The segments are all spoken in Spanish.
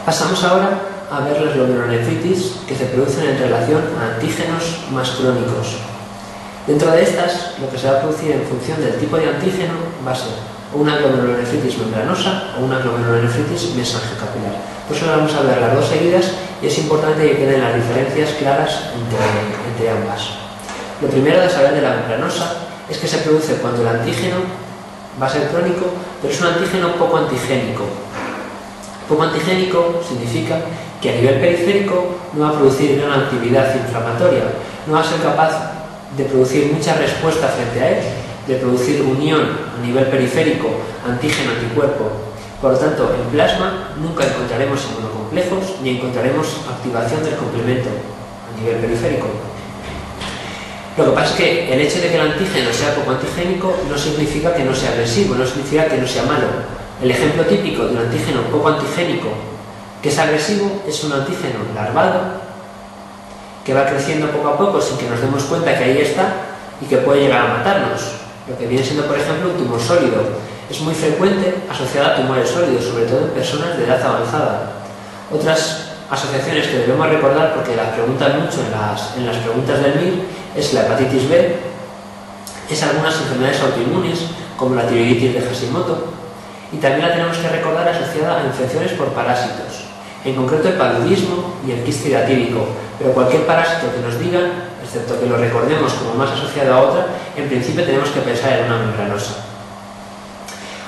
Pasamos ahora a ver las glomerulonefritis que se producen en relación a antígenos más crónicos. Dentro de estas, lo que se va a producir en función del tipo de antígeno va a ser una glomerulonefritis membranosa o una glomerulonefritis mesangiocapilar. Por eso vamos a ver las dos seguidas y es importante que queden las diferencias claras entre ambas. Lo primero de saber de la membranosa es que se produce cuando el antígeno va a ser crónico, pero es un antígeno poco antigénico. Poco antigénico significa que a nivel periférico no va a producir gran actividad inflamatoria, no va a ser capaz de producir mucha respuesta frente a él, de producir unión a nivel periférico, antígeno-anticuerpo. Por lo tanto, en plasma nunca encontraremos inmunocomplejos ni encontraremos activación del complemento a nivel periférico. Lo que pasa es que el hecho de que el antígeno sea poco antigénico no significa que no sea agresivo, no significa que no sea malo. El ejemplo típico de un antígeno poco antigénico que es agresivo es un antígeno larvado que va creciendo poco a poco sin que nos demos cuenta que ahí está y que puede llegar a matarnos. Lo que viene siendo, por ejemplo, un tumor sólido. Es muy frecuente asociado a tumores sólidos, sobre todo en personas de edad avanzada. Otras asociaciones que debemos recordar, porque las preguntan mucho en las preguntas del MIR, es la hepatitis B, es algunas enfermedades autoinmunes, como la tiroiditis de Hashimoto, y también la tenemos que recordar asociada a infecciones por parásitos, en concreto el paludismo y el quiste hidratídico, pero cualquier parásito que nos digan, excepto que lo recordemos como más asociado a otra, en principio tenemos que pensar en una membranosa.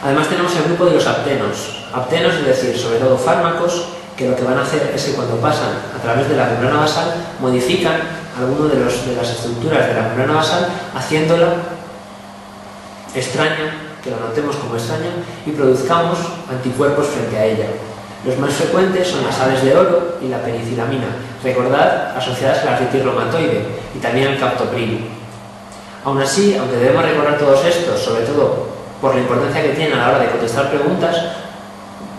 Además tenemos el grupo de los aptenos, es decir, sobre todo fármacos, que lo que van a hacer es que cuando pasan a través de la membrana basal modifican alguno de las estructuras de la membrana basal, haciéndola extraña, que la notemos como extraña y produzcamos anticuerpos frente a ella. Los más frecuentes son las sales de oro y la penicilamina, recordad, asociadas a la artritis reumatoide, y también el captopril. Aún así, aunque debemos recordar todos estos, sobre todo por la importancia que tienen a la hora de contestar preguntas,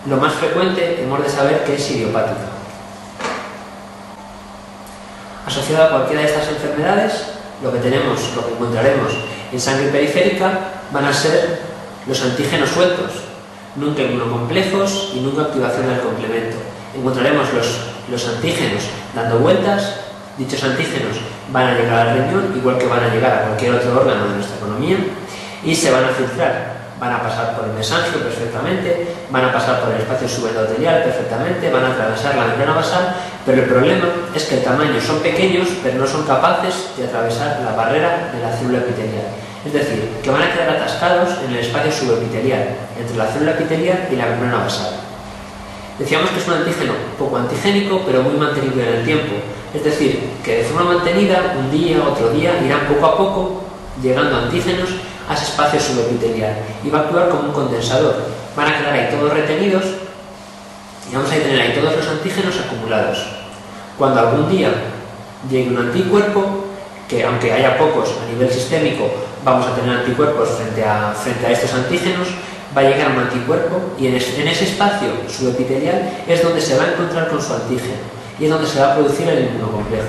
lo más frecuente hemos de saber que es idiopática. Asociado a cualquiera de estas enfermedades, lo que encontraremos en sangre periférica van a ser los antígenos sueltos, nunca inmunocomplejos y nunca activación del complemento. Encontraremos los antígenos dando vueltas. Dichos antígenos van a llegar al riñón, igual que van a llegar a cualquier otro órgano de nuestra economía, y se van a filtrar. Van a pasar por el mesangio perfectamente, van a pasar por el espacio subendotelial perfectamente, van a atravesar la membrana basal, pero el problema es que el tamaño son pequeños, pero no son capaces de atravesar la barrera de la célula epitelial. Es decir, que van a quedar atascados en el espacio subepitelial, entre la célula epitelial y la membrana basal. Decíamos que es un antígeno poco antigénico, pero muy mantenido en el tiempo. Es decir, que de forma mantenida, un día, otro día, irán poco a poco llegando antígenos a ese espacio subepitelial y va a actuar como un condensador. Van a quedar ahí todos retenidos y vamos a tener ahí todos los antígenos acumulados. Cuando algún día llegue un anticuerpo, que aunque haya pocos a nivel sistémico, vamos a tener anticuerpos frente a estos antígenos, va a llegar un anticuerpo y en ese espacio subepitelial es donde se va a encontrar con su antígeno y es donde se va a producir el inmunocomplejo.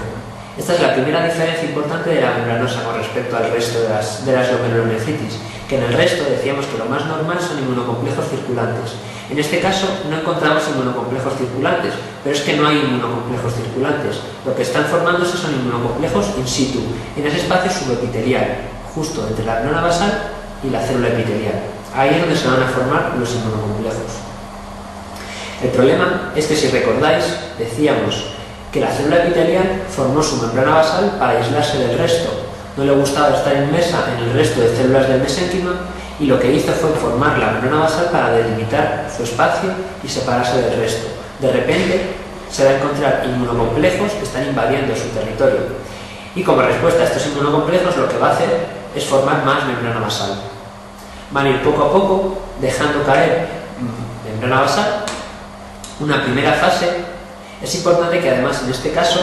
Esta es la primera diferencia importante de la membranosa con respecto al resto de las glomerulonefritis, que en el resto decíamos que lo más normal son inmunocomplejos circulantes. En este caso no encontramos inmunocomplejos circulantes, pero es que no hay inmunocomplejos circulantes. Lo que están formándose son inmunocomplejos in situ, en ese espacio subepitelial, justo entre la membrana basal y la célula epitelial. Ahí es donde se van a formar los inmunocomplejos. El problema es que, si recordáis, decíamos que la célula epitelial formó su membrana basal para aislarse del resto. No le gustaba estar inmersa en el resto de células del mesénquima y lo que hizo fue formar la membrana basal para delimitar su espacio y separarse del resto. De repente se va a encontrar inmunocomplejos que están invadiendo su territorio y como respuesta a estos inmunocomplejos lo que va a hacer es formar más membrana basal. Van a ir poco a poco dejando caer membrana basal. Una primera fase. Es importante que además en este caso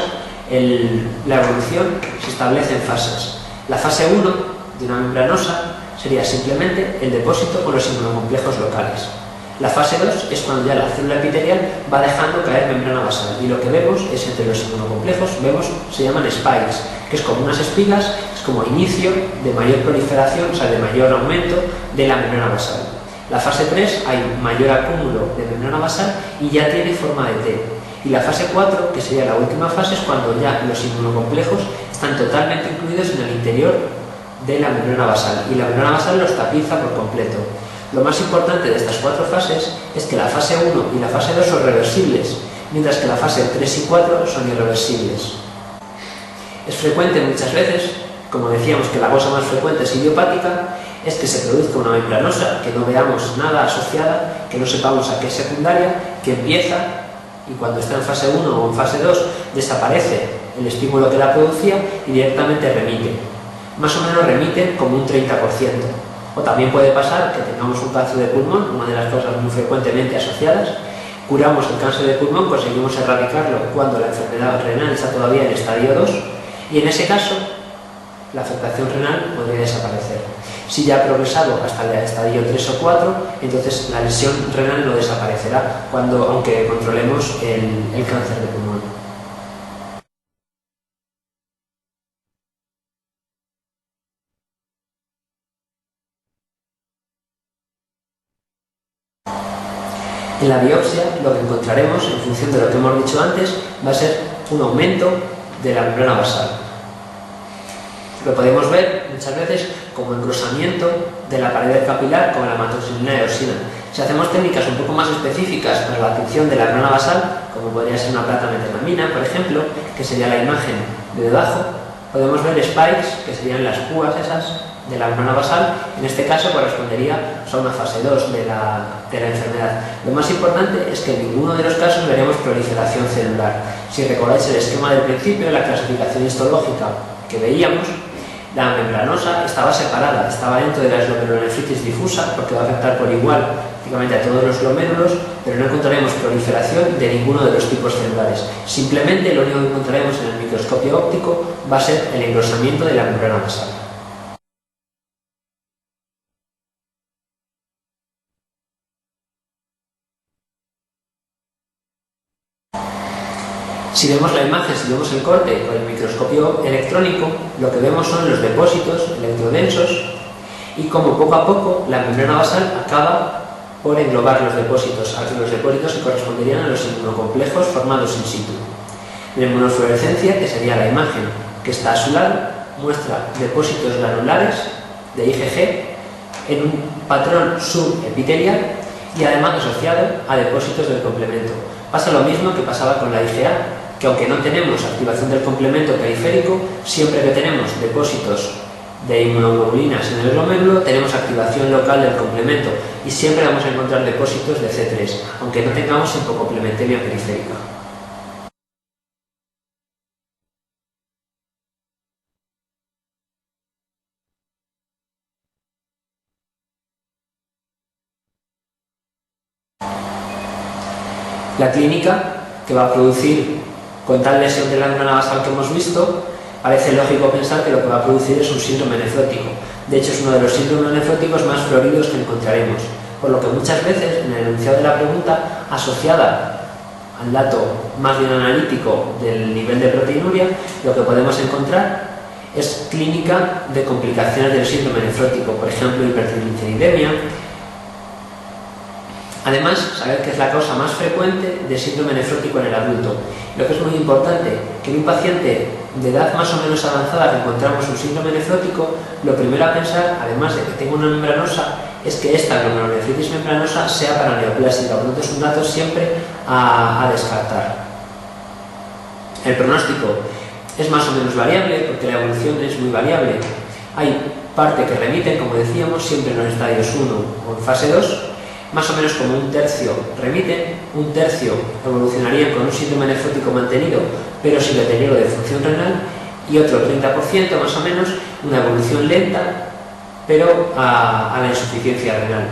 la evolución se establece en fases. La fase 1 de una membranosa sería simplemente el depósito con los inmunocomplejos locales. La fase 2 es cuando ya la célula epitelial va dejando caer membrana basal y lo que vemos es entre los inmunocomplejos, se llaman spikes, que es como unas espigas, es como inicio de mayor proliferación, o sea, de mayor aumento de la membrana basal. La fase 3 hay mayor acúmulo de membrana basal y ya tiene forma de T. Y la fase 4, que sería la última fase, es cuando ya los inmunocomplejos están totalmente incluidos en el interior de la membrana basal y la membrana basal los tapiza por completo. Lo más importante de estas 4 fases es que la fase 1 y la fase 2 son reversibles, mientras que la fase 3 y 4 son irreversibles. Es frecuente muchas veces, como decíamos que la causa más frecuente es idiopática, es que se produzca una membranosa, que no veamos nada asociada, que no sepamos a qué es secundaria, que empieza y cuando está en fase 1 o en fase 2 desaparece el estímulo que la producía y directamente remite. Más o menos remite como un 30%. O también puede pasar que tengamos un cáncer de pulmón, una de las causas muy frecuentemente asociadas, curamos el cáncer de pulmón, conseguimos erradicarlo cuando la enfermedad renal está todavía en estadio 2 y en ese caso la afectación renal podría desaparecer. Si ya ha progresado hasta el estadio 3 o 4, entonces la lesión renal no desaparecerá, aunque controlemos el cáncer de pulmón. En la biopsia lo que encontraremos, en función de lo que hemos dicho antes, va a ser un aumento de la membrana basal. Lo podemos ver muchas veces como engrosamiento de la pared capilar con la hematoxilina y eosina. Si hacemos técnicas un poco más específicas para la tinción de la membrana basal, como podría ser una plata meterlamina, por ejemplo, que sería la imagen de debajo, podemos ver spikes, que serían las púas esas de la membrana basal. En este caso correspondería a una fase 2 de la enfermedad. Lo más importante es que en ninguno de los casos veremos proliferación celular. Si recordáis el esquema del principio, la clasificación histológica que veíamos, la membranosa estaba separada, estaba dentro de la glomerulonefritis difusa, porque va a afectar por igual prácticamente a todos los glomérulos, pero no encontraremos proliferación de ninguno de los tipos celulares. Simplemente lo único que encontraremos en el microscopio óptico va a ser el engrosamiento de la membrana basal. Si vemos la imagen, si vemos el corte con el microscopio electrónico, lo que vemos son los depósitos electrodensos y como poco a poco la membrana basal acaba por englobar los depósitos que corresponderían a los inmunocomplejos formados in situ. La inmunofluorescencia, que sería la imagen que está a su lado, muestra depósitos granulares de IgG en un patrón subepitelial y además asociado a depósitos del complemento. Pasa lo mismo que pasaba con la IgA, que aunque no tenemos activación del complemento periférico, siempre que tenemos depósitos de inmunoglobulinas en el glomérulo, tenemos activación local del complemento y siempre vamos a encontrar depósitos de C3, aunque no tengamos hipocomplementemia periférica. La clínica que va a producir con tal lesión de la membrana basal que hemos visto, parece lógico pensar que lo que va a producir es un síndrome nefrótico. De hecho, es uno de los síndromes nefróticos más floridos que encontraremos, por lo que muchas veces en el enunciado de la pregunta, asociada al dato más bien analítico del nivel de proteinuria, lo que podemos encontrar es clínica de complicaciones del síndrome nefrótico, por ejemplo, hipertrigliceridemia. Además, saber que es la causa más frecuente de síndrome nefrótico en el adulto. Lo que es muy importante, que en un paciente de edad más o menos avanzada que encontramos un síndrome nefrótico, lo primero a pensar, además de que tenga una membranosa, es que esta glomerulonefritis membranosa sea paraneoplásica. Por lo tanto, es un dato siempre a descartar. El pronóstico es más o menos variable, porque la evolución es muy variable. Hay parte que remiten, como decíamos, siempre en los estadios 1 o en fase 2, más o menos como un tercio remiten, un tercio evolucionarían con un síndrome nefrótico mantenido, pero sin deterioro de función renal, y otro 30% más o menos una evolución lenta, pero a la insuficiencia renal.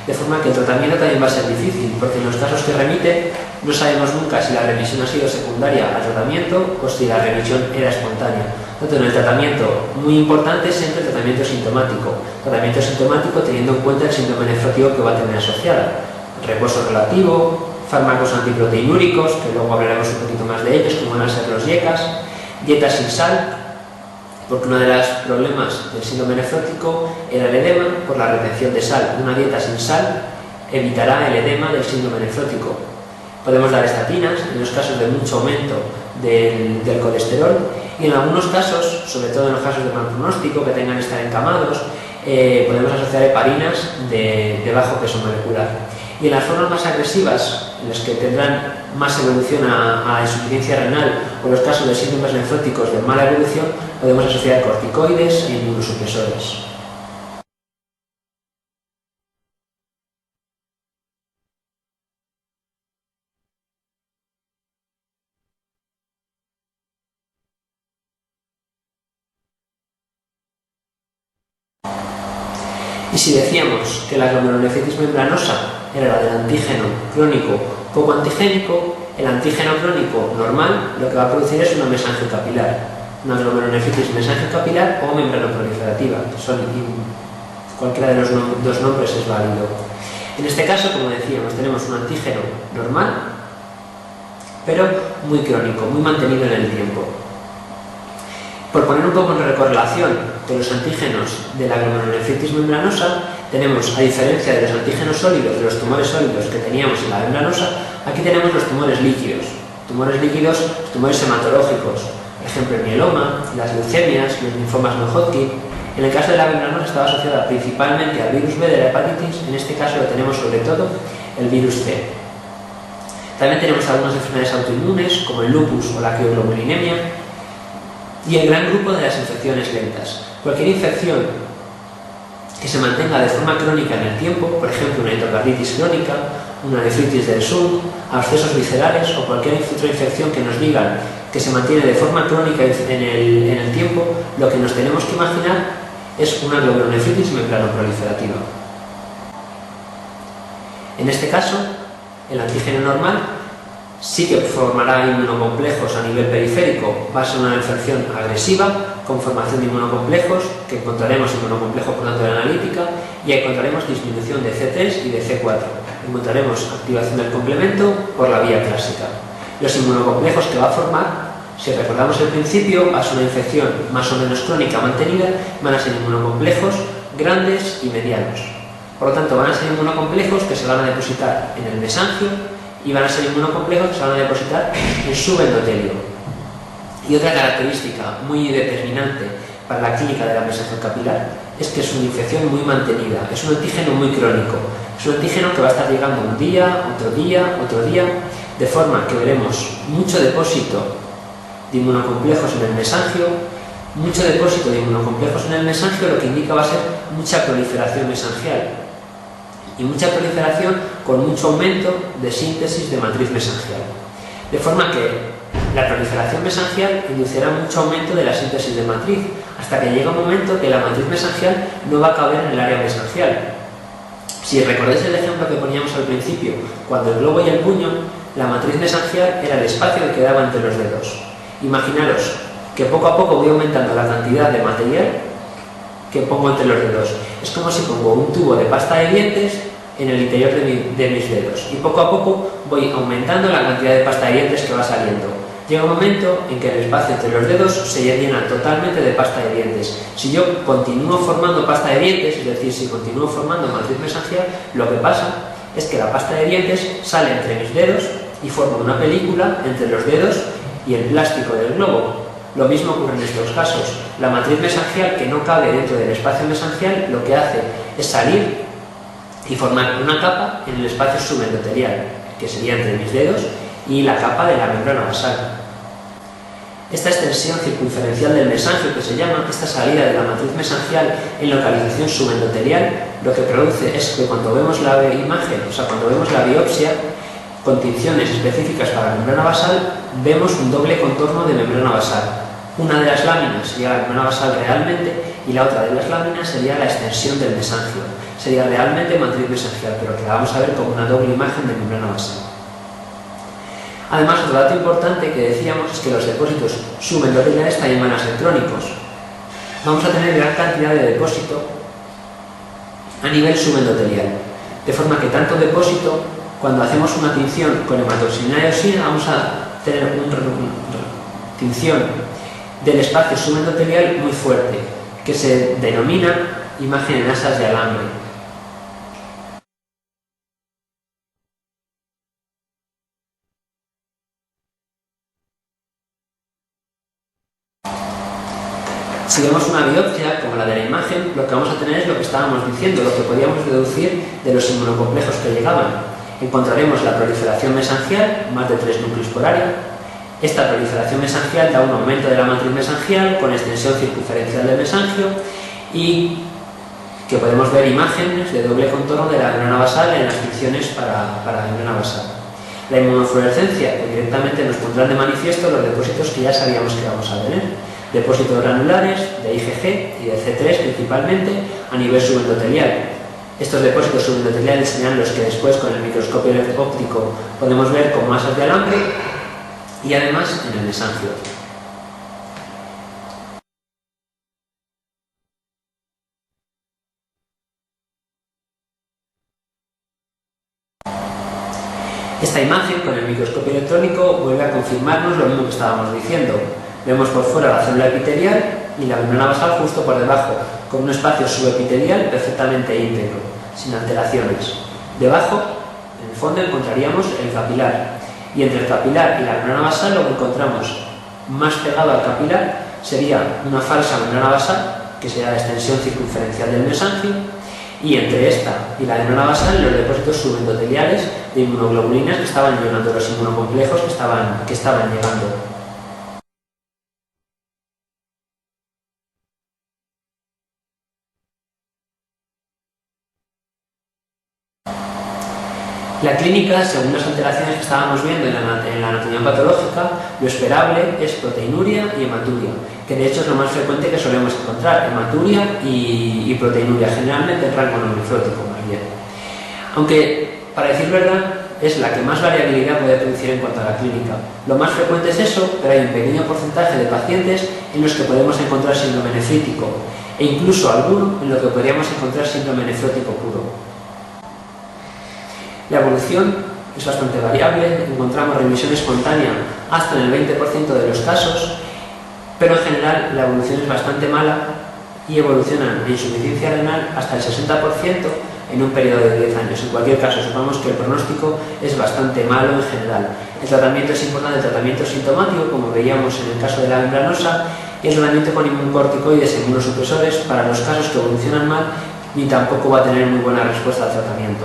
De forma que el tratamiento también va a ser difícil, porque en los casos que remite no sabemos nunca si la remisión ha sido secundaria al tratamiento o si la remisión era espontánea. Entonces, en el tratamiento, muy importante es siempre el tratamiento sintomático. Tratamiento sintomático teniendo en cuenta el síndrome nefrótico que va a tener asociada. Reposo relativo, fármacos antiproteinúricos, que luego hablaremos un poquito más de ellos, como van a ser los IECAS, dieta sin sal, porque uno de los problemas del síndrome nefrótico era el edema por la retención de sal. Una dieta sin sal evitará el edema del síndrome nefrótico. Podemos dar estatinas en los casos de mucho aumento del colesterol y en algunos casos, sobre todo en los casos de mal pronóstico, que tengan que estar encamados, podemos asociar heparinas de bajo peso molecular. Y en las formas más agresivas, en las que tendrán más evolución a insuficiencia renal o los casos de síndromes nefróticos de mala evolución, podemos asociar corticoides e inmunosupresores. Y si decíamos que la glomerulonefritis membranosa era la del antígeno crónico poco antigénico, el antígeno crónico normal lo que va a producir es una mesangiocapilar, una glomerulonefritis mesangiocapilar o membranoproliferativa. Cualquiera de los dos nombres es válido. En este caso, como decíamos, tenemos un antígeno normal, pero muy crónico, muy mantenido en el tiempo. Por poner un poco en recorrelación de los antígenos de la glomerulonefritis membranosa, tenemos, a diferencia de los antígenos sólidos, de los tumores sólidos que teníamos en la membranosa, aquí tenemos los tumores líquidos. Tumores líquidos, los tumores hematológicos, por ejemplo el mieloma, las leucemias, los linfomas no Hodgkin. En el caso de la membranosa estaba asociada principalmente al virus B de la hepatitis, en este caso lo tenemos sobre todo el virus C. También tenemos algunas enfermedades autoinmunes, como el lupus o la crioglobulinemia, y el gran grupo de las infecciones lentas. Cualquier infección que se mantenga de forma crónica en el tiempo, por ejemplo una endocarditis crónica, una nefritis del SUG, abscesos viscerales o cualquier otra infección que nos digan que se mantiene de forma crónica en el tiempo, lo que nos tenemos que imaginar es una glomerulonefritis membranoproliferativa. En este caso, el antígeno normal sí que formará inmunocomplejos a nivel periférico. Va a ser una infección agresiva con formación de inmunocomplejos, que encontraremos inmunocomplejos por tanto de la analítica, y encontraremos disminución de C3 y de C4. Encontraremos activación del complemento por la vía clásica. Los inmunocomplejos que va a formar, si recordamos el principio, va a ser una infección más o menos crónica mantenida, van a ser inmunocomplejos grandes y medianos. Por lo tanto, van a ser inmunocomplejos que se van a depositar en el mesangio y van a ser inmunocomplejos que se van a depositar en su endotelio. Y otra característica muy determinante para la clínica de la mesangiocapilar es que es una infección muy mantenida, es un antígeno muy crónico, es un antígeno que va a estar llegando un día, otro día, de forma que veremos mucho depósito de inmunocomplejos en el mesangio. Mucho depósito de inmunocomplejos en el mesangio lo que indica va a ser mucha proliferación mesangial, y mucha proliferación con mucho aumento de síntesis de matriz mesangial. De forma que la proliferación mesangial inducirá mucho aumento de la síntesis de matriz, hasta que llega un momento que la matriz mesangial no va a caber en el área mesangial. Si recordáis el ejemplo que poníamos al principio, cuando el globo y el puño, la matriz mesangial era el espacio que quedaba entre los dedos. Imaginaros que poco a poco voy aumentando la cantidad de material que pongo entre los dedos. Es como si pongo un tubo de pasta de dientes en el interior de mis dedos y poco a poco voy aumentando la cantidad de pasta de dientes que va saliendo. Llega un momento en que el espacio entre los dedos se llena totalmente de pasta de dientes. Si yo continúo formando pasta de dientes, es decir, si continúo formando matriz mesangial, lo que pasa es que la pasta de dientes sale entre mis dedos y forma una película entre los dedos y el plástico del globo. Lo mismo ocurre en estos casos. La matriz mesangial que no cabe dentro del espacio mesangial lo que hace es salir y formar una capa en el espacio subendotelial, que sería entre mis dedos y la capa de la membrana basal. Esta extensión circunferencial del mesangio, que se llama, esta salida de la matriz mesangial en localización subendotelial, lo que produce es que cuando vemos la imagen, o sea, cuando vemos la biopsia, con tinciones específicas para la membrana basal, vemos un doble contorno de membrana basal. Una de las láminas sería la membrana basal realmente y la otra de las láminas sería la extensión del mesangio. Sería realmente matriz mesangial, pero que la vamos a ver como una doble imagen de membrana basal. Además, otro dato importante que decíamos es que los depósitos subendoteliales también van a ser crónicos. Vamos a tener gran cantidad de depósito a nivel subendotelial, de forma que tanto depósito, cuando hacemos una tinción con hematoxina y eosina, vamos a tener una tinción del espacio subendotelial muy fuerte, que se denomina imagen en asas de alambre. Si vemos una biopsia como la de la imagen, lo que vamos a tener es lo que estábamos diciendo, lo que podíamos deducir de los inmunocomplejos que llegaban. Encontraremos la proliferación mesangial, más de 3 núcleos por área. Esta proliferación mesangial da un aumento de la matriz mesangial con extensión circunferencial del mesangio y que podemos ver imágenes de doble contorno de la membrana basal en las ficciones para la membrana basal. La inmunofluorescencia, que directamente nos pondrán de manifiesto los depósitos que ya sabíamos que vamos a tener. Depósitos granulares de IgG y de C3 principalmente a nivel subendotelial. Estos depósitos subendoteliales serían los que después con el microscopio óptico podemos ver como masas de alambre y además en el mesangio. Esta imagen con el microscopio electrónico vuelve a confirmarnos lo mismo que estábamos diciendo. Vemos por fuera la célula epitelial y la membrana basal justo por debajo, con un espacio subepitelial perfectamente íntegro, sin alteraciones. Debajo, en el fondo, encontraríamos el capilar, y entre el capilar y la membrana basal lo que encontramos más pegado al capilar sería una falsa membrana basal, que sería la extensión circunferencial del mesangio, y entre esta y la membrana basal los depósitos subendoteliales de inmunoglobulinas que estaban llenando los inmunocomplejos que estaban llegando. La clínica, según las alteraciones que estábamos viendo en la anatomía patológica, lo esperable es proteinuria y hematuria, que de hecho es lo más frecuente que solemos encontrar, hematuria y proteinuria, generalmente en rango no nefrótico más bien. Aunque, para decir verdad, es la que más variabilidad puede producir en cuanto a la clínica. Lo más frecuente es eso, pero hay un pequeño porcentaje de pacientes en los que podemos encontrar síndrome nefrítico, e incluso alguno en lo que podríamos encontrar síndrome nefrótico puro. La evolución es bastante variable, encontramos remisión espontánea hasta en el 20% de los casos, pero en general la evolución es bastante mala y evolucionan de insuficiencia renal hasta el 60% en un periodo de 10 años. En cualquier caso, supongamos que el pronóstico es bastante malo en general. El tratamiento es importante, el tratamiento sintomático, como veíamos en el caso de la membranosa, y el tratamiento con inmunocorticoides e inmunosupresores para los casos que evolucionan mal y tampoco va a tener muy buena respuesta al tratamiento.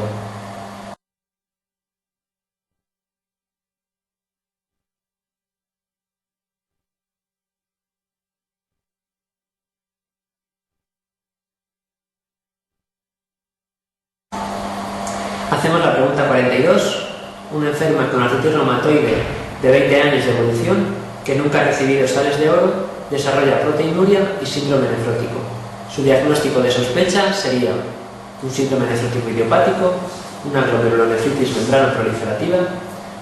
Hacemos la pregunta 42. Una enferma con artritis reumatoide de 20 años de evolución que nunca ha recibido sales de oro desarrolla proteinuria y síndrome nefrótico. Su diagnóstico de sospecha sería un síndrome nefrótico idiopático, una glomerulonefritis membrano-proliferativa,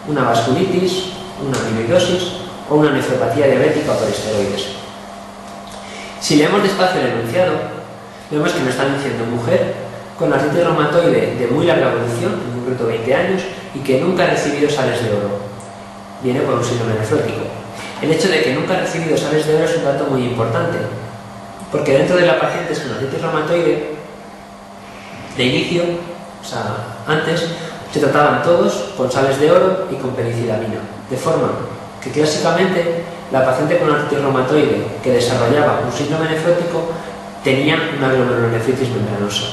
una vasculitis, una amiloidosis o una nefropatía diabética por esteroides. Si leemos despacio el enunciado, vemos que nos están diciendo mujer con artritis reumatoide de muy larga evolución, en concreto 20 años, y que nunca ha recibido sales de oro. Viene por un síndrome nefrótico. El hecho de que nunca ha recibido sales de oro es un dato muy importante, porque dentro de la paciente con artritis reumatoide, de inicio, o sea, antes, se trataban todos con sales de oro y con penicilamina, de forma que clásicamente la paciente con artritis reumatoide que desarrollaba un síndrome nefrótico tenía una glomerulonefritis membranosa.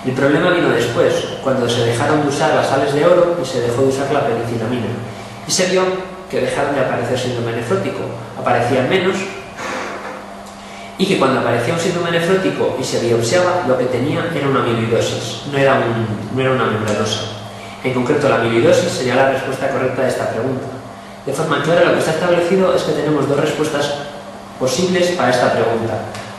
El problema vino después, cuando se dejaron de usar las sales de oro y se dejó de usar la penicilamina. Y se vio que dejaron de aparecer síndrome nefrótico, aparecían menos, y que cuando aparecía un síndrome nefrótico y se biopsiaba, lo que tenía era una amiloidosis, no era una membranosa. En concreto, la amiloidosis sería la respuesta correcta de esta pregunta. De forma clara, lo que está establecido es que tenemos dos respuestas posibles para esta pregunta.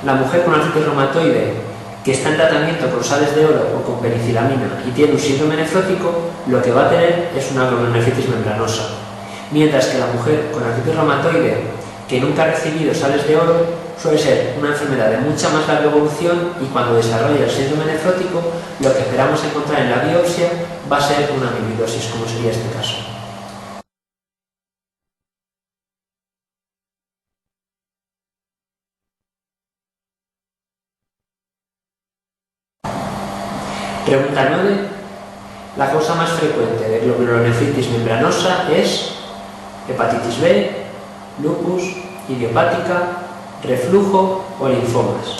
La mujer con artritis reumatoide que está en tratamiento con sales de oro o con penicilamina y tiene un síndrome nefrótico, lo que va a tener es una glomerulonefritis membranosa. Mientras que la mujer con artritis reumatoide que nunca ha recibido sales de oro suele ser una enfermedad de mucha más larga evolución y cuando desarrolla el síndrome nefrótico, lo que esperamos encontrar en la biopsia va a ser una amiloidosis, como sería este caso. Pregunta 9. La causa más frecuente de glomurulonefritis membranosa es hepatitis B, lupus, idiopática, reflujo o linfomas.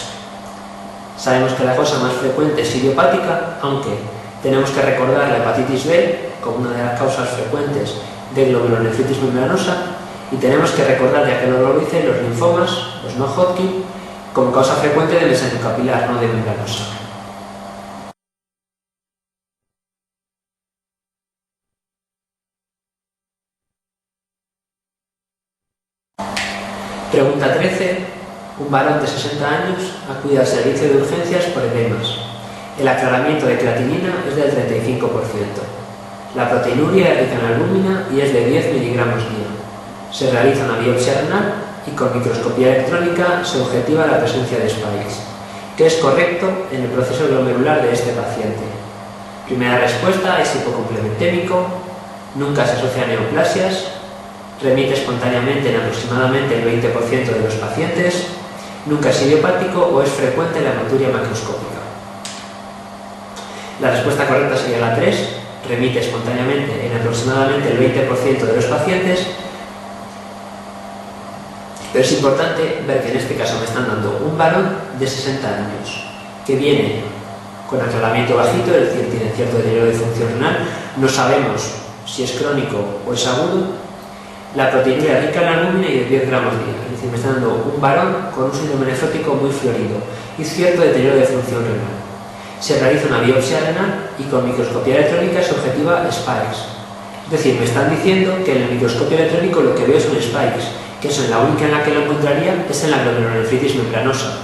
Sabemos que la causa más frecuente es idiopática, aunque tenemos que recordar la hepatitis B como una de las causas frecuentes de glomurulonefritis membranosa y tenemos que recordar, ya que no lo dice, los linfomas, los no Hodgkin, como causa frecuente de mesendocapilar, no de membranosa. Pregunta 13. Un varón de 60 años acude al servicio de urgencias por edemas. El aclaramiento de creatinina es del 35%. La proteinuria es rica en albúmina y es de 10 miligramos día. Se realiza una biopsia renal y con microscopía electrónica se objetiva la presencia de spikes. ¿Qué es correcto en el proceso glomerular de este paciente? Primera respuesta es hipocomplementémico, nunca se asocia a neoplasias, remite espontáneamente en aproximadamente el 20% de los pacientes, nunca es idiopático o es frecuente la hematuria macroscópica. La respuesta correcta sería la 3, remite espontáneamente en aproximadamente el 20% de los pacientes, pero es importante ver que en este caso me están dando un varón de 60 años que viene con aclaramiento bajito, es decir, tiene cierto deterioro de función renal, no sabemos si es crónico o es agudo. La proteinuria rica en albúmina y de 10 gramos día, es decir, me está dando un varón con un síndrome nefrótico muy florido y cierto deterioro de función renal. Se realiza una biopsia renal y con microscopía electrónica se objetiva spikes. Es decir, me están diciendo que en el microscopio electrónico lo que veo son spikes, que eso en la única en la que lo encontraría es en la glomurulonefritis membranosa.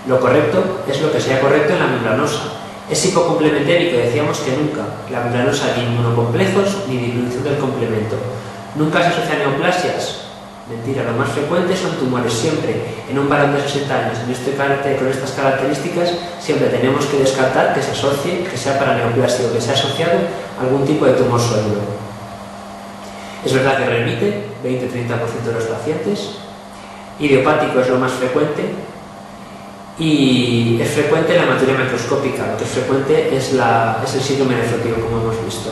Lo correcto es lo que sea correcto en la membranosa. Es hipocomplementémico, decíamos que nunca. La membranosa ni inmunocomplejos ni disminución del complemento. Nunca se asocia a neoplasias. Mentira, lo más frecuente son tumores siempre. En un varón de 60 años, con estas características, siempre tenemos que descartar que se asocie, que sea para neoplasia o que sea asociado a algún tipo de tumor sólido. Es verdad que remite 20-30% de los pacientes. Idiopático es lo más frecuente. Y es frecuente la hematuria macroscópica. Lo que es frecuente es el síndrome nefrótico, como hemos visto.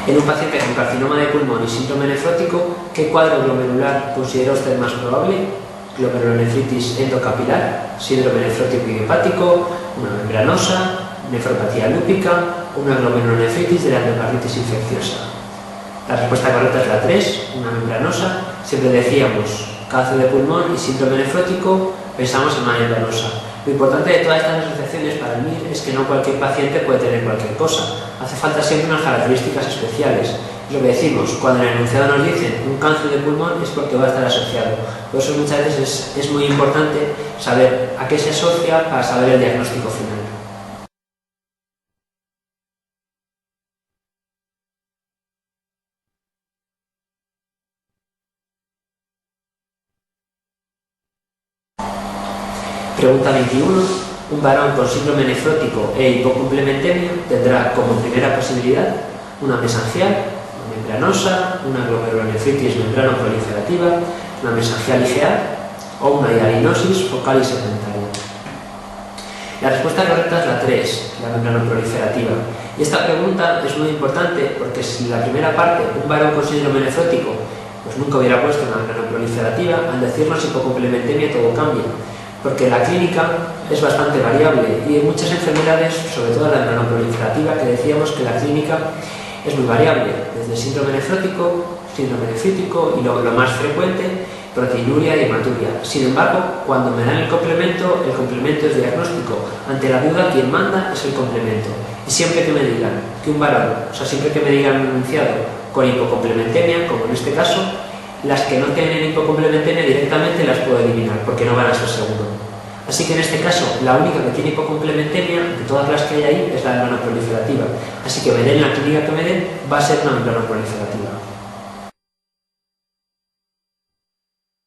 En un paciente con carcinoma de pulmón y síndrome nefrótico, ¿qué cuadro glomerular considera usted más probable? Glomerulonefritis endocapilar, síndrome nefrótico idiopático, una membranosa, nefropatía lúpica, una glomerulonefritis de la endocarditis infecciosa. La respuesta correcta es la 3, una membranosa. Siempre decíamos cáncer de pulmón y síndrome nefrótico, pensamos en una membranosa. Lo importante de todas estas asociaciones para el MIR es que no cualquier paciente puede tener cualquier cosa. Hace falta siempre unas características especiales. Lo que decimos, cuando en el enunciado nos dicen un cáncer de pulmón es porque va a estar asociado. Por eso muchas veces es muy importante saber a qué se asocia para saber el diagnóstico final. Pregunta 21. Un varón con síndrome nefrótico e hipocomplementemia tendrá como primera posibilidad una mesangial, una membranosa, una glomerulonefritis membranoproliferativa, una mesangial IgA o una hialinosis focal y segmentaria. La respuesta correcta es la 3, la membranoproliferativa. Y esta pregunta es muy importante porque si la primera parte, un varón con síndrome nefrótico, pues nunca hubiera puesto una membranoproliferativa, al decirnos hipocomplementemia todo cambia. Porque la clínica es bastante variable y hay muchas enfermedades, sobre todo la membranoproliferativa, que decíamos que la clínica es muy variable, desde síndrome nefrótico, síndrome nefrítico y luego lo más frecuente, proteinuria y hematuria. Sin embargo, cuando me dan el complemento es diagnóstico. Ante la duda, quien manda es el complemento. Y siempre que me digan que un varón, siempre que me digan un enunciado con hipocomplementemia, como en este caso, las que no tienen hipocomplementemia directamente las puedo eliminar porque no van a ser seguro. Así que en este caso, la única que tiene hipocomplementemia de todas las que hay ahí es la membranoproliferativa. Así que me den la clínica que me den, va a ser una membranoproliferativa.